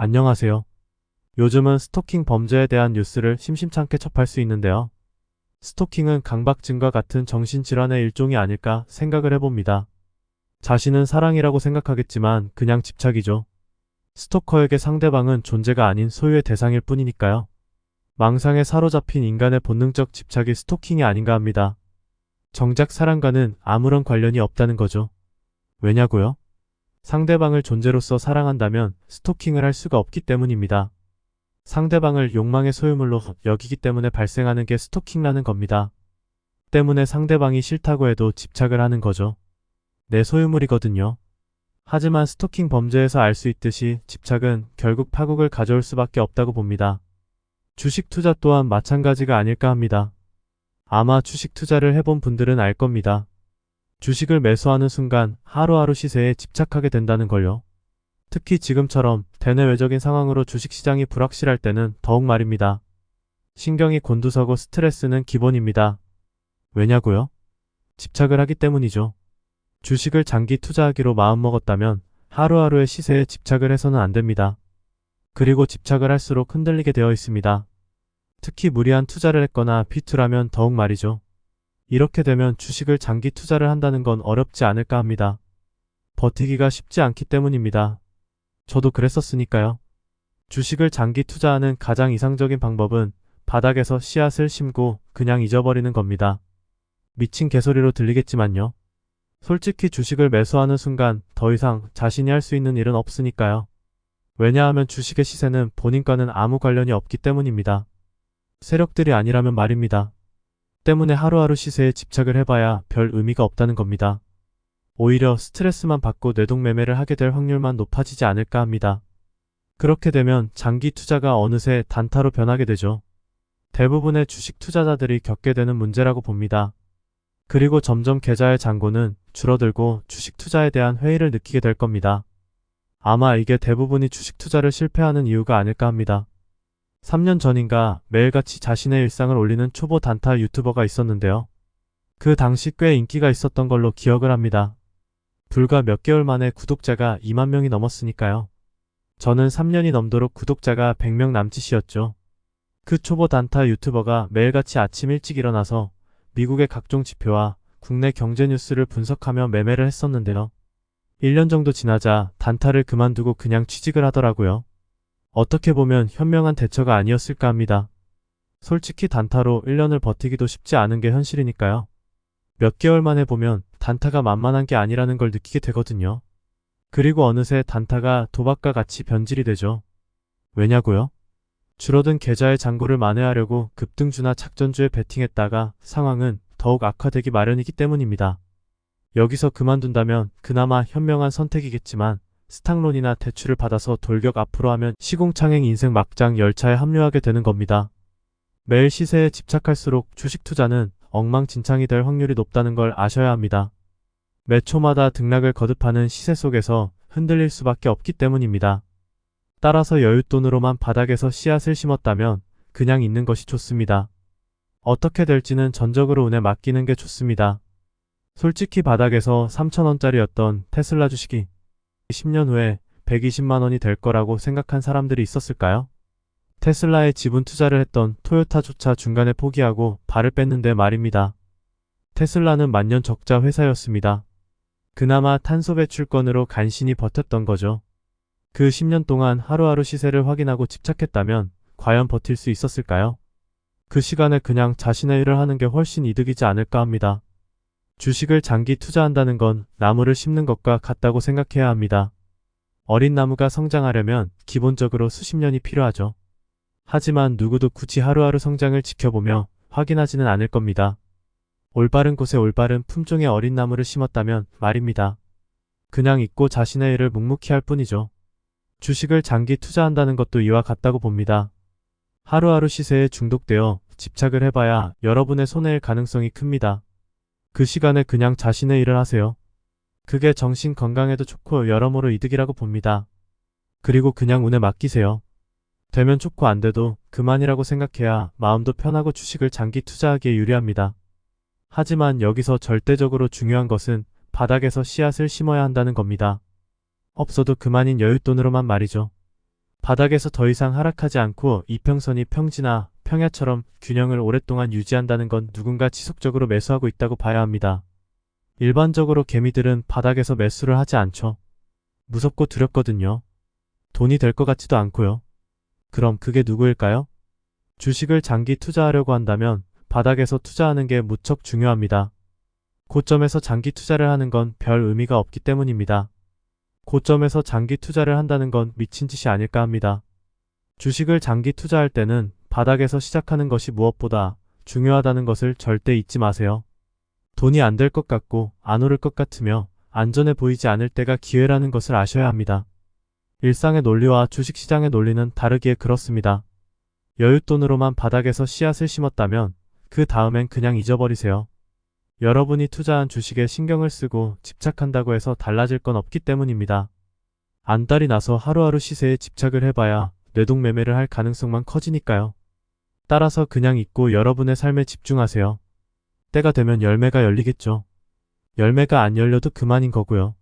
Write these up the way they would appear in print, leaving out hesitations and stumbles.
안녕하세요. 요즘은 스토킹 범죄에 대한 뉴스를 심심찮게 접할 수 있는데요. 스토킹은 강박증과 같은 정신질환의 일종이 아닐까 생각을 해봅니다. 자신은 사랑이라고 생각하겠지만 그냥 집착이죠. 스토커에게 상대방은 존재가 아닌 소유의 대상일 뿐이니까요. 망상에 사로잡힌 인간의 본능적 집착이 스토킹이 아닌가 합니다. 정작 사랑과는 아무런 관련이 없다는 거죠. 왜냐고요? 상대방을 존재로서 사랑한다면 스토킹을 할 수가 없기 때문입니다. 상대방을 욕망의 소유물로 여기기 때문에 발생하는 게 스토킹이라는 겁니다. 때문에 상대방이 싫다고 해도 집착을 하는 거죠. 내 소유물이거든요. 하지만 스토킹 범죄에서 알 수 있듯이 집착은 결국 파국을 가져올 수밖에 없다고 봅니다. 주식 투자 또한 마찬가지가 아닐까 합니다. 아마 주식 투자를 해본 분들은 알 겁니다. 주식을 매수하는 순간 하루하루 시세에 집착하게 된다는 걸요. 특히 지금처럼 대내외적인 상황으로 주식시장이 불확실할 때는 더욱 말입니다. 신경이 곤두서고 스트레스는 기본입니다. 왜냐고요? 집착을 하기 때문이죠. 주식을 장기 투자하기로 마음먹었다면 하루하루의 시세에 집착을 해서는 안 됩니다. 그리고 집착을 할수록 흔들리게 되어 있습니다. 특히 무리한 투자를 했거나 비투라면 더욱 말이죠. 이렇게 되면 주식을 장기 투자를 한다는 건 어렵지 않을까 합니다. 버티기가 쉽지 않기 때문입니다. 저도 그랬었으니까요. 주식을 장기 투자하는 가장 이상적인 방법은 바닥에서 씨앗을 심고 그냥 잊어버리는 겁니다. 미친 개소리로 들리겠지만요. 솔직히 주식을 매수하는 순간 더 이상 자신이 할 수 있는 일은 없으니까요. 왜냐하면 주식의 시세는 본인과는 아무 관련이 없기 때문입니다. 세력들이 아니라면 말입니다. 때문에 하루하루 시세에 집착을 해봐야 별 의미가 없다는 겁니다. 오히려 스트레스만 받고 뇌동매매를 하게 될 확률만 높아지지 않을까 합니다. 그렇게 되면 장기 투자가 어느새 단타로 변하게 되죠. 대부분의 주식 투자자들이 겪게 되는 문제라고 봅니다. 그리고 점점 계좌의 잔고는 줄어들고 주식 투자에 대한 회의를 느끼게 될 겁니다. 아마 이게 대부분이 주식 투자를 실패하는 이유가 아닐까 합니다. 3년 전인가 매일같이 자신의 일상을 올리는 초보 단타 유튜버가 있었는데요. 그 당시 꽤 인기가 있었던 걸로 기억을 합니다. 불과 몇 개월 만에 구독자가 2만 명이 넘었으니까요. 저는 3년이 넘도록 구독자가 100명 남짓이었죠. 그 초보 단타 유튜버가 매일같이 아침 일찍 일어나서 미국의 각종 지표와 국내 경제 뉴스를 분석하며 매매를 했었는데요. 1년 정도 지나자 단타를 그만두고 그냥 취직을 하더라고요. 어떻게 보면 현명한 대처가 아니었을까 합니다. 솔직히 단타로 1년을 버티기도 쉽지 않은 게 현실이니까요. 몇 개월 만에 보면 단타가 만만한 게 아니라는 걸 느끼게 되거든요. 그리고 어느새 단타가 도박과 같이 변질이 되죠. 왜냐고요? 줄어든 계좌의 잔고를 만회하려고 급등주나 착전주에 베팅했다가 상황은 더욱 악화되기 마련이기 때문입니다. 여기서 그만둔다면 그나마 현명한 선택이겠지만 스탁론이나 대출을 받아서 돌격 앞으로 하면 시궁창행 인생 막장 열차에 합류하게 되는 겁니다. 매일 시세에 집착할수록 주식 투자는 엉망진창이 될 확률이 높다는 걸 아셔야 합니다. 매 초마다 등락을 거듭하는 시세 속에서 흔들릴 수밖에 없기 때문입니다. 따라서 여윳돈으로만 바닥에서 씨앗을 심었다면 그냥 있는 것이 좋습니다. 어떻게 될지는 전적으로 운에 맡기는 게 좋습니다. 솔직히 바닥에서 3,000원짜리였던 테슬라 주식이 10년 후에 120만 원이 될 거라고 생각한 사람들이 있었을까요? 테슬라에 지분 투자를 했던 토요타조차 중간에 포기하고 발을 뺐는데 말입니다. 테슬라는 만년 적자 회사였습니다. 그나마 탄소 배출권으로 간신히 버텼던 거죠. 그 10년 동안 하루하루 시세를 확인하고 집착했다면 과연 버틸 수 있었을까요? 그 시간에 그냥 자신의 일을 하는 게 훨씬 이득이지 않을까 합니다. 주식을 장기 투자한다는 건 나무를 심는 것과 같다고 생각해야 합니다. 어린 나무가 성장하려면 기본적으로 수십 년이 필요하죠. 하지만 누구도 굳이 하루하루 성장을 지켜보며 확인하지는 않을 겁니다. 올바른 곳에 올바른 품종의 어린 나무를 심었다면 말입니다. 그냥 잊고 자신의 일을 묵묵히 할 뿐이죠. 주식을 장기 투자한다는 것도 이와 같다고 봅니다. 하루하루 시세에 중독되어 집착을 해봐야 여러분의 손해일 가능성이 큽니다. 그 시간에 그냥 자신의 일을 하세요. 그게 정신 건강에도 좋고 여러모로 이득이라고 봅니다. 그리고 그냥 운에 맡기세요. 되면 좋고 안 돼도 그만이라고 생각해야 마음도 편하고 주식을 장기 투자하기에 유리합니다. 하지만 여기서 절대적으로 중요한 것은 바닥에서 씨앗을 심어야 한다는 겁니다. 없어도 그만인 여윳돈으로만 말이죠. 바닥에서 더 이상 하락하지 않고 이평선이 평지나 평야처럼 균형을 오랫동안 유지한다는 건 누군가 지속적으로 매수하고 있다고 봐야 합니다. 일반적으로 개미들은 바닥에서 매수를 하지 않죠. 무섭고 두렵거든요. 돈이 될 것 같지도 않고요. 그럼 그게 누구일까요? 주식을 장기 투자하려고 한다면 바닥에서 투자하는 게 무척 중요합니다. 고점에서 장기 투자를 하는 건 별 의미가 없기 때문입니다. 고점에서 장기 투자를 한다는 건 미친 짓이 아닐까 합니다. 주식을 장기 투자할 때는 바닥에서 시작하는 것이 무엇보다 중요하다는 것을 절대 잊지 마세요. 돈이 안 될 것 같고 안 오를 것 같으며 안전해 보이지 않을 때가 기회라는 것을 아셔야 합니다. 일상의 논리와 주식시장의 논리는 다르기에 그렇습니다. 여윳돈으로만 바닥에서 씨앗을 심었다면 그 다음엔 그냥 잊어버리세요. 여러분이 투자한 주식에 신경을 쓰고 집착한다고 해서 달라질 건 없기 때문입니다. 안달이 나서 하루하루 시세에 집착을 해봐야 뇌동매매를 할 가능성만 커지니까요. 따라서 그냥 잊고 여러분의 삶에 집중하세요. 때가 되면 열매가 열리겠죠. 열매가 안 열려도 그만인 거고요.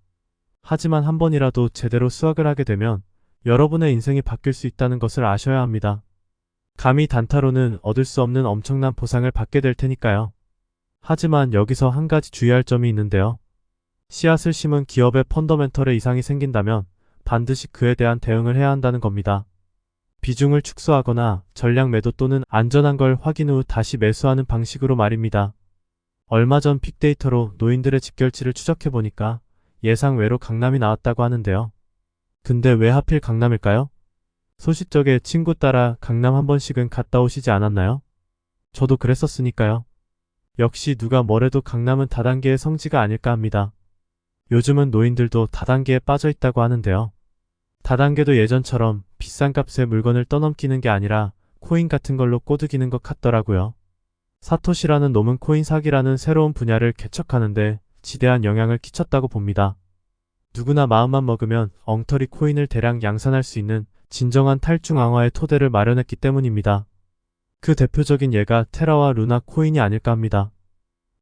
하지만 한 번이라도 제대로 수확을 하게 되면 여러분의 인생이 바뀔 수 있다는 것을 아셔야 합니다. 감히 단타로는 얻을 수 없는 엄청난 보상을 받게 될 테니까요. 하지만 여기서 한 가지 주의할 점이 있는데요. 씨앗을 심은 기업의 펀더멘털에 이상이 생긴다면 반드시 그에 대한 대응을 해야 한다는 겁니다. 비중을 축소하거나 전략 매도 또는 안전한 걸 확인 후 다시 매수하는 방식으로 말입니다. 얼마 전 빅데이터로 노인들의 집결지를 추적해보니까 예상 외로 강남이 나왔다고 하는데요. 근데 왜 하필 강남일까요? 소식적에 친구 따라 강남 한 번씩은 갔다 오시지 않았나요? 저도 그랬었으니까요. 역시 누가 뭐래도 강남은 다단계의 성지가 아닐까 합니다. 요즘은 노인들도 다단계에 빠져 있다고 하는데요. 다단계도 예전처럼 비싼 값의 물건을 떠넘기는 게 아니라 코인 같은 걸로 꼬드기는 것 같더라고요. 사토시라는 놈은 코인 사기라는 새로운 분야를 개척하는데 지대한 영향을 끼쳤다고 봅니다. 누구나 마음만 먹으면 엉터리 코인을 대량 양산할 수 있는 진정한 탈중 앙화의 토대를 마련했기 때문입니다. 그 대표적인 예가 테라와 루나 코인이 아닐까 합니다.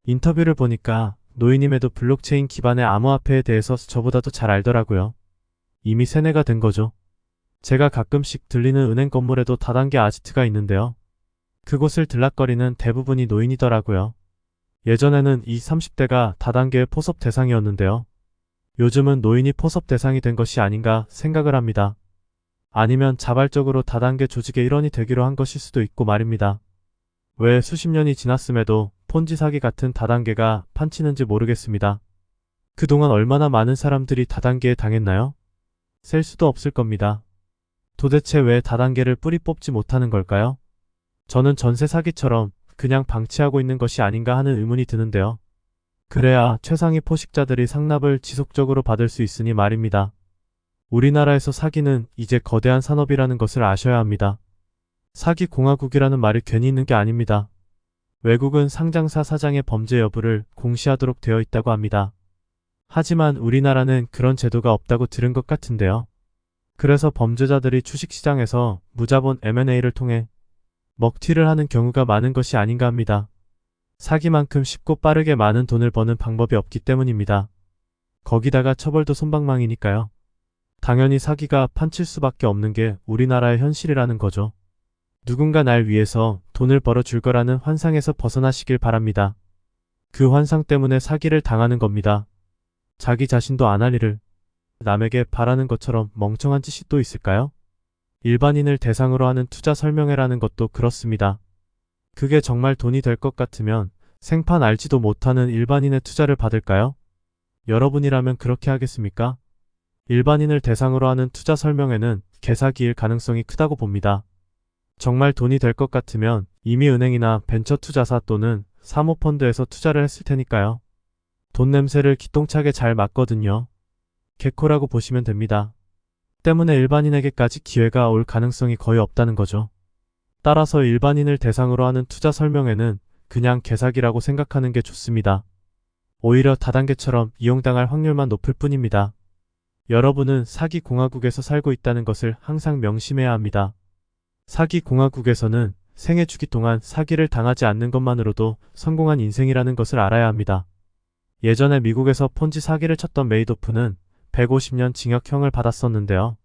인터뷰를 보니까 노인임에도 블록체인 기반의 암호화폐에 대해서 저보다도 잘 알더라고요. 이미 세뇌가 된 거죠. 제가 가끔씩 들리는 은행 건물에도 다단계 아지트가 있는데요. 그곳을 들락거리는 대부분이 노인이더라고요. 예전에는 이 30대가 다단계의 포섭 대상이었는데요. 요즘은 노인이 포섭 대상이 된 것이 아닌가 생각을 합니다. 아니면 자발적으로 다단계 조직의 일원이 되기로 한 것일 수도 있고 말입니다. 왜 수십 년이 지났음에도 폰지 사기 같은 다단계가 판치는지 모르겠습니다. 그동안 얼마나 많은 사람들이 다단계에 당했나요? 셀 수도 없을 겁니다. 도대체 왜 다단계를 뿌리 뽑지 못하는 걸까요? 저는 전세 사기처럼 그냥 방치하고 있는 것이 아닌가 하는 의문이 드는데요. 그래야 최상위 포식자들이 상납을 지속적으로 받을 수 있으니 말입니다. 우리나라에서 사기는 이제 거대한 산업이라는 것을 아셔야 합니다. 사기 공화국이라는 말이 괜히 있는 게 아닙니다. 외국은 상장사 사장의 범죄 여부를 공시하도록 되어 있다고 합니다. 하지만 우리나라는 그런 제도가 없다고 들은 것 같은데요. 그래서 범죄자들이 주식시장에서 무자본 M&A를 통해 먹튀를 하는 경우가 많은 것이 아닌가 합니다. 사기만큼 쉽고 빠르게 많은 돈을 버는 방법이 없기 때문입니다. 거기다가 처벌도 솜방망이니까요. 당연히 사기가 판칠 수밖에 없는 게 우리나라의 현실이라는 거죠. 누군가 날 위해서 돈을 벌어줄 거라는 환상에서 벗어나시길 바랍니다. 그 환상 때문에 사기를 당하는 겁니다. 자기 자신도 안 할 일을 남에게 바라는 것처럼 멍청한 짓이 또 있을까요? 일반인을 대상으로 하는 투자 설명회라는 것도 그렇습니다. 그게 정말 돈이 될 것 같으면 생판 알지도 못하는 일반인의 투자를 받을까요? 여러분이라면 그렇게 하겠습니까? 일반인을 대상으로 하는 투자 설명회는 개사기일 가능성이 크다고 봅니다. 정말 돈이 될 것 같으면 이미 은행이나 벤처 투자사 또는 사모펀드에서 투자를 했을 테니까요. 돈 냄새를 기똥차게 잘 맡거든요. 개코라고 보시면 됩니다. 때문에 일반인에게까지 기회가 올 가능성이 거의 없다는 거죠. 따라서 일반인을 대상으로 하는 투자 설명회는 그냥 개사기라고 생각하는 게 좋습니다. 오히려 다단계처럼 이용당할 확률만 높을 뿐입니다. 여러분은 사기 공화국에서 살고 있다는 것을 항상 명심해야 합니다. 사기 공화국에서는 생애 주기 동안 사기를 당하지 않는 것만으로도 성공한 인생이라는 것을 알아야 합니다. 예전에 미국에서 폰지 사기를 쳤던 메이도프는 150년 징역형을 받았었는데요.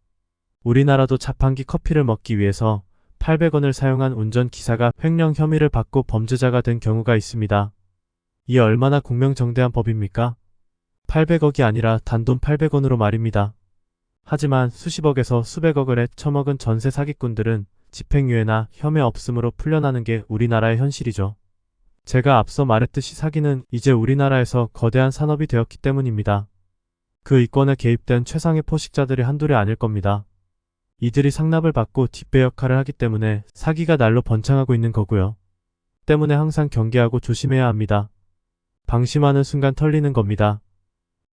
우리나라도 자판기 커피를 먹기 위해서 800원을 사용한 운전기사가 횡령 혐의를 받고 범죄자가 된 경우가 있습니다. 이 얼마나 공명정대한 법입니까? 800억이 아니라 단돈 800원으로 말입니다. 하지만 수십억에서 수백억을 헤쳐먹은 전세 사기꾼들은 집행유예나 혐의 없음으로 풀려나는 게 우리나라의 현실이죠. 제가 앞서 말했듯이 사기는 이제 우리나라에서 거대한 산업이 되었기 때문입니다. 그 이권에 개입된 최상의 포식자들이 한둘이 아닐 겁니다. 이들이 상납을 받고 뒷배 역할을 하기 때문에 사기가 날로 번창하고 있는 거고요. 때문에 항상 경계하고 조심해야 합니다. 방심하는 순간 털리는 겁니다.